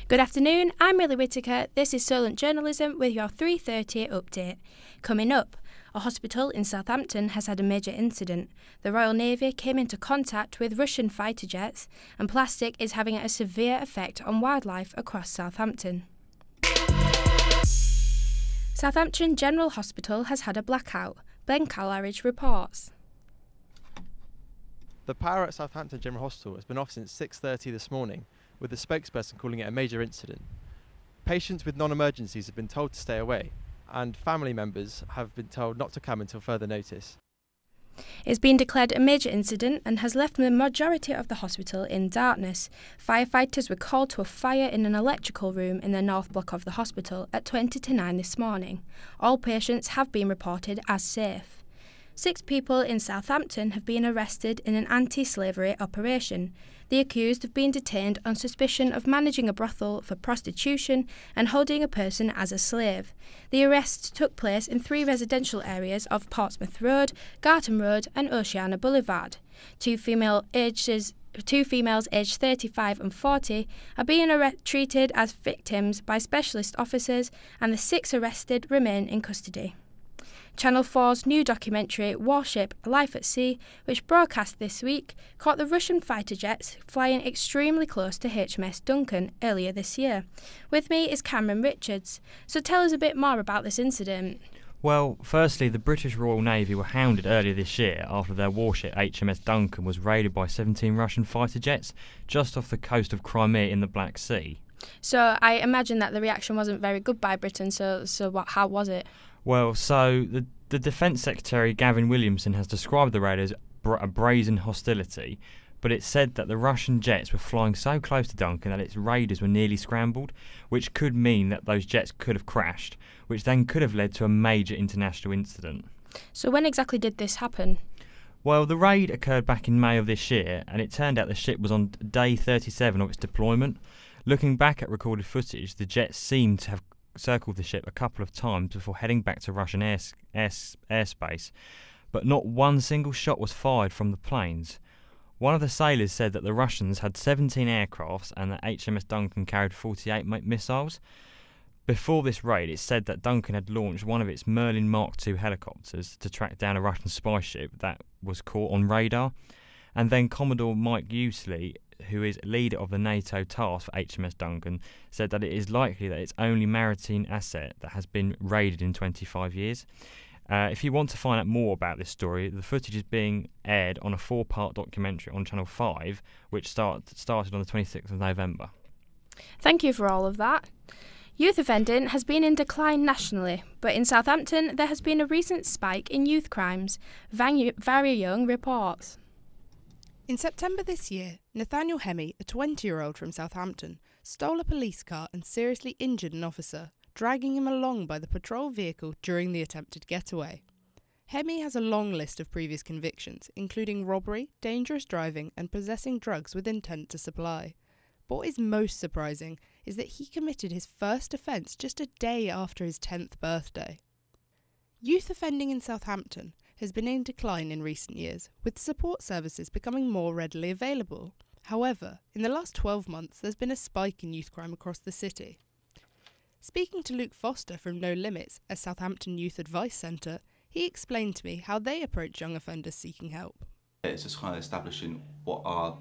Good afternoon, I'm Millie Whittaker. This is Solent Journalism with your 3:30 update. Coming up, a hospital in Southampton has had a major incident. The Royal Navy came into contact with Russian fighter jets, and plastic is having a severe effect on wildlife across Southampton. Southampton General Hospital has had a blackout. Ben Calaridge reports. The power at Southampton General Hospital has been off since 6:30 this morning, with the spokesperson calling it a major incident. Patients with non-emergencies have been told to stay away, and family members have been told not to come until further notice. It's been declared a major incident and has left the majority of the hospital in darkness. Firefighters were called to a fire in an electrical room in the north block of the hospital at 20 to 9 this morning. All patients have been reported as safe. 6 people in Southampton have been arrested in an anti-slavery operation. The accused have been detained on suspicion of managing a brothel for prostitution and holding a person as a slave. The arrests took place in 3 residential areas of Portsmouth Road, Garton Road and Oceana Boulevard. Two females aged 35 and 40 are being treated as victims by specialist officers, and the 6 arrested remain in custody. Channel 4's new documentary Warship Life at Sea, which broadcast this week, caught the Russian fighter jets flying extremely close to HMS Duncan earlier this year. With me is Cameron Richards. So tell us a bit more about this incident. Well, firstly, the British Royal Navy were hounded earlier this year after their warship HMS Duncan was raided by 17 Russian fighter jets just off the coast of Crimea in the Black Sea. So I imagine that the reaction wasn't very good by Britain, how was it? Well, so the Defence Secretary Gavin Williamson has described the raid as a brazen hostility, but it said that the Russian jets were flying so close to Duncan that its raiders were nearly scrambled, which could mean that those jets could have crashed, which then could have led to a major international incident. So when exactly did this happen? Well, the raid occurred back in May of this year, and it turned out the ship was on day 37 of its deployment. Looking back at recorded footage, the jets seemed to have circled the ship a couple of times before heading back to Russian airspace, but not one single shot was fired from the planes. One of the sailors said that the Russians had 17 aircrafts and that HMS Duncan carried 48 missiles. Before this raid, it said that Duncan had launched one of its Merlin Mark II helicopters to track down a Russian spy ship that was caught on radar, and then Commodore Mike Ousley, who is leader of the NATO task for HMS Duncan, said that it is likely that it's only maritime asset that has been raided in 25 years. If you want to find out more about this story, the footage is being aired on a 4-part documentary on Channel 5, which started on the 26th of November. Thank you for all of that. Youth offending has been in decline nationally, but in Southampton there has been a recent spike in youth crimes. Very Young reports. In September this year, Nathaniel Hemme, a 20-year-old from Southampton, stole a police car and seriously injured an officer, dragging him along by the patrol vehicle during the attempted getaway. Hemme has a long list of previous convictions, including robbery, dangerous driving and possessing drugs with intent to supply. But what is most surprising is that he committed his first offence just a day after his 10th birthday. Youth offending in Southampton has been in decline in recent years, with support services becoming more readily available. However, in the last 12 months, there's been a spike in youth crime across the city. Speaking to Luke Foster from No Limits, a Southampton Youth Advice Centre, he explained to me how they approach young offenders seeking help. It's just kind of establishing what are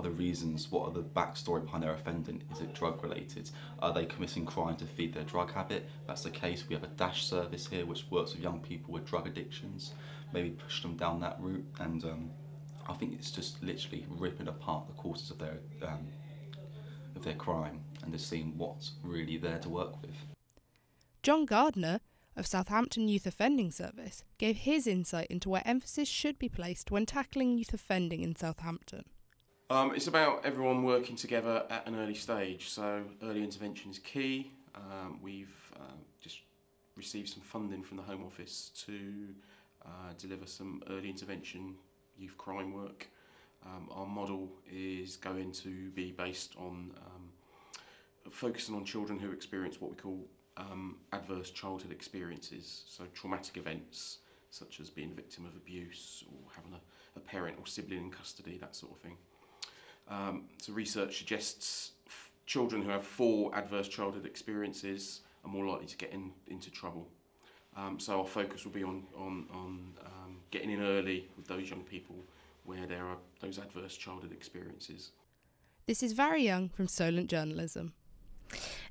the reasons, what are the backstory behind their offending. Is it drug related? Are they committing crime to feed their drug habit? If that's the case, we have a DASH service here which works with young people with drug addictions, maybe push them down that route, and I think it's just literally ripping apart the causes of their crime and just seeing what's really there to work with. John Gardner of Southampton Youth Offending Service gave his insight into where emphasis should be placed when tackling youth offending in Southampton. It's about everyone working together at an early stage, so early intervention is key. We've just received some funding from the Home Office to deliver some early intervention youth crime work. Our model is going to be based on focusing on children who experience what we call adverse childhood experiences, so traumatic events such as being a victim of abuse or having a parent or sibling in custody, that sort of thing. So research suggests children who have 4 adverse childhood experiences are more likely to get into trouble. So our focus will be on getting in early with those young people where there are those adverse childhood experiences. This is Very Young from Solent Journalism.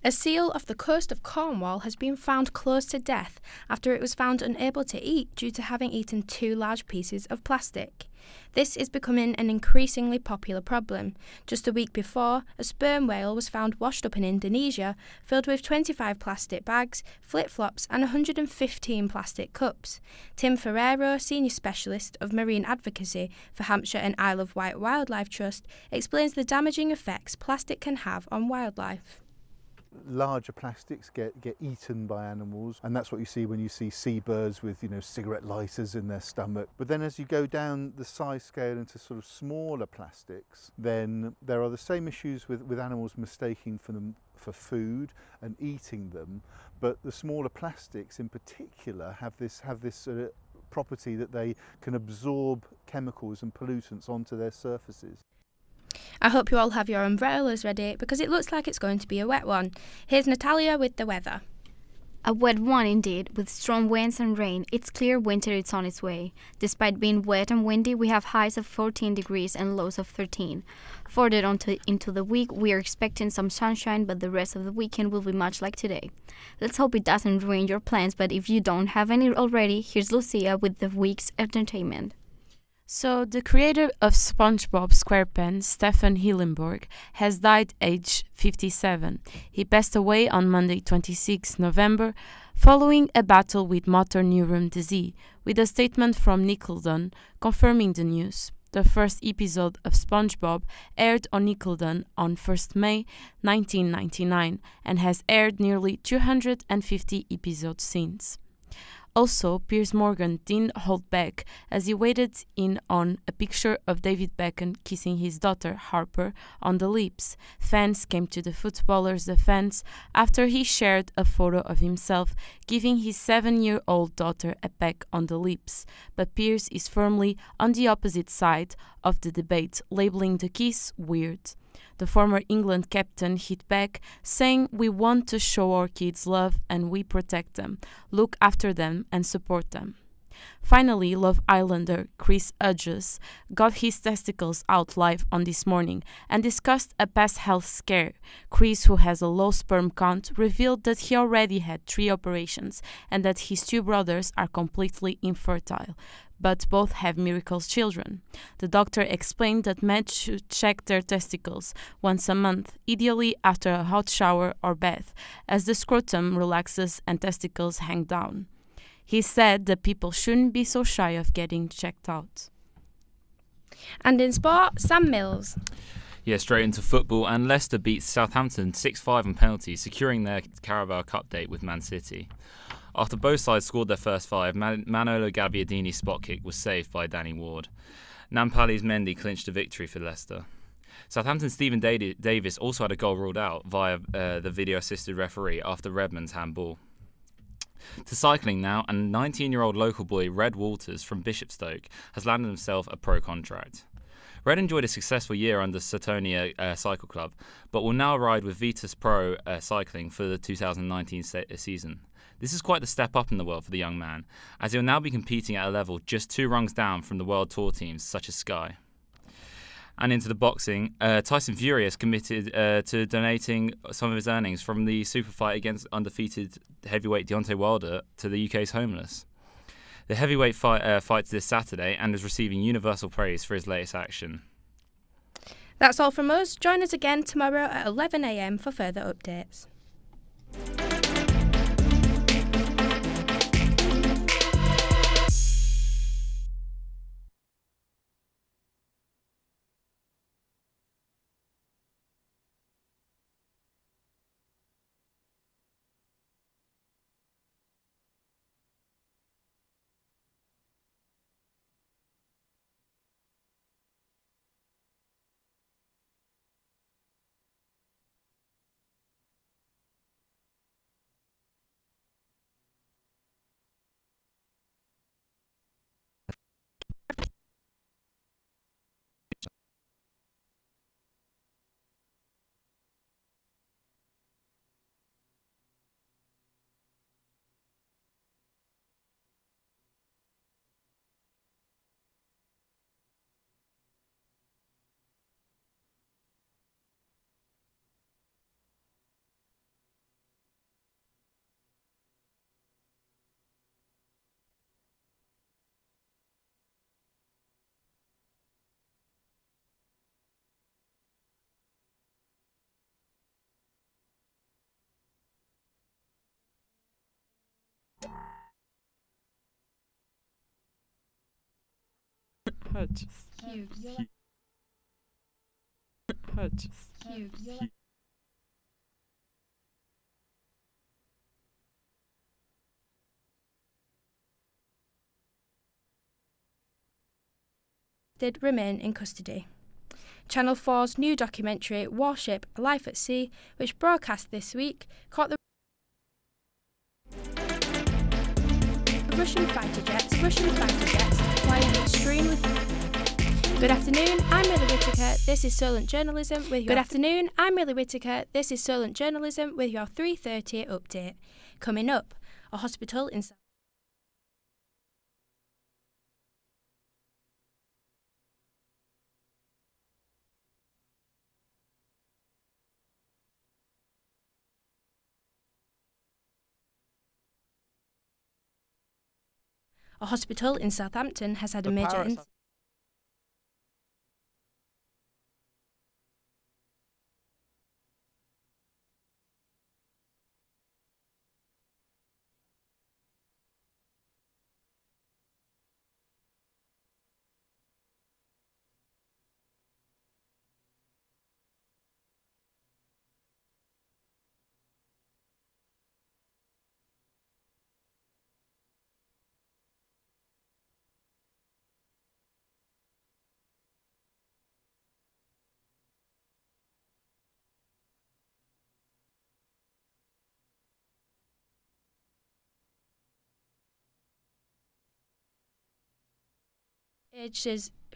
A seal off the coast of Cornwall has been found close to death after it was found unable to eat due to having eaten 2 large pieces of plastic. This is becoming an increasingly popular problem. Just a week before, a sperm whale was found washed up in Indonesia, filled with 25 plastic bags, flip-flops and 115 plastic cups. Tim Ferrero, Senior Specialist of Marine Advocacy for Hampshire and Isle of Wight Wildlife Trust, explains the damaging effects plastic can have on wildlife. Larger plastics get eaten by animals, and that's what you see when you see seabirds with, cigarette lighters in their stomach. But then as you go down the size scale into sort of smaller plastics, then there are the same issues with animals mistaking for them for food and eating them. But the smaller plastics in particular have this property that they can absorb chemicals and pollutants onto their surfaces. I hope you all have your umbrellas ready because it looks like it's going to be a wet one. Here's Natalia with the weather. A wet one indeed, with strong winds and rain. It's clear winter is on its way. Despite being wet and windy, we have highs of 14 degrees and lows of 13. Further into the week, we are expecting some sunshine, but the rest of the weekend will be much like today. Let's hope it doesn't ruin your plans, but if you don't have any already, here's Lucia with the week's entertainment. So, the creator of SpongeBob SquarePants, Stefan Hillenburg, has died aged 57. He passed away on Monday, 26 November, following a battle with motor neuron disease, with a statement from Nickelodeon confirming the news. The first episode of SpongeBob aired on Nickelodeon on 1st May 1999 and has aired nearly 250 episodes since. Also, Piers Morgan didn't hold back as he weighed in on a picture of David Beckham kissing his daughter Harper on the lips. Fans came to the footballer's defense after he shared a photo of himself giving his 7-year-old daughter a peck on the lips. But Piers is firmly on the opposite side of the debate, labeling the kiss weird. The former England captain hit back, saying, "We want to show our kids love and we protect them, look after them and support them." Finally, Love Islander Chris Hughes got his testicles out live on This Morning and discussed a past health scare. Chris, who has a low sperm count, revealed that he already had 3 operations and that his 2 brothers are completely infertile, but both have miracle children. The doctor explained that men should check their testicles once a month, ideally after a hot shower or bath, as the scrotum relaxes and testicles hang down. He said that people shouldn't be so shy of getting checked out. And in sport, Sam Mills. Yeah, straight into football, and Leicester beats Southampton 6-5 on penalties, securing their Carabao Cup date with Man City. After both sides scored their first 5, Manolo Gabbiadini's spot kick was saved by Danny Ward. Nampali's Mendy clinched a victory for Leicester. Southampton's Stephen Davis also had a goal ruled out via the video-assisted referee after Redmond's handball. To cycling now, and 19-year-old local boy Red Walters from Bishopstoke has landed himself a pro contract. Red enjoyed a successful year under Satonia Cycle Club, but will now ride with Vitus Pro Cycling for the 2019 season. This is quite the step up in the world for the young man, as he'll now be competing at a level just 2 rungs down from the World Tour teams such as Sky. And into the boxing, Tyson Fury has committed to donating some of his earnings from the super fight against undefeated heavyweight Deontay Wilder to the UK's homeless. The heavyweight fights this Saturday and is receiving universal praise for his latest action. That's all from us. Join us again tomorrow at 11 a.m. for further updates. Purchase. Cubes. Purchase. Cubes. Did remain in custody. Channel 4's new documentary Warship Life at Sea, which broadcast this week, caught the Russian fighter jets flying extremely. Good afternoon, I'm Millie Whittaker. This is Solent Journalism with your. Good afternoon, I'm Millie Whittaker. This is Solent Journalism with your 3:30 update. Coming up, a hospital in. A hospital in Southampton has had a major incident.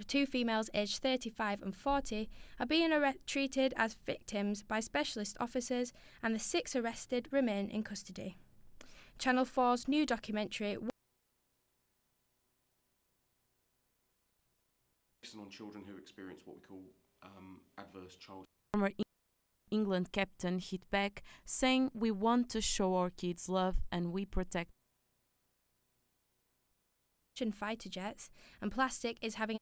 Two females aged 35 and 40 are being treated as victims by specialist officers, and the 6 arrested remain in custody. Channel 4's new documentary on children who experience what we call adverse childhood. Former England captain hit back, saying, "We want to show our kids love and we protect." Fighter jets, and plastic is having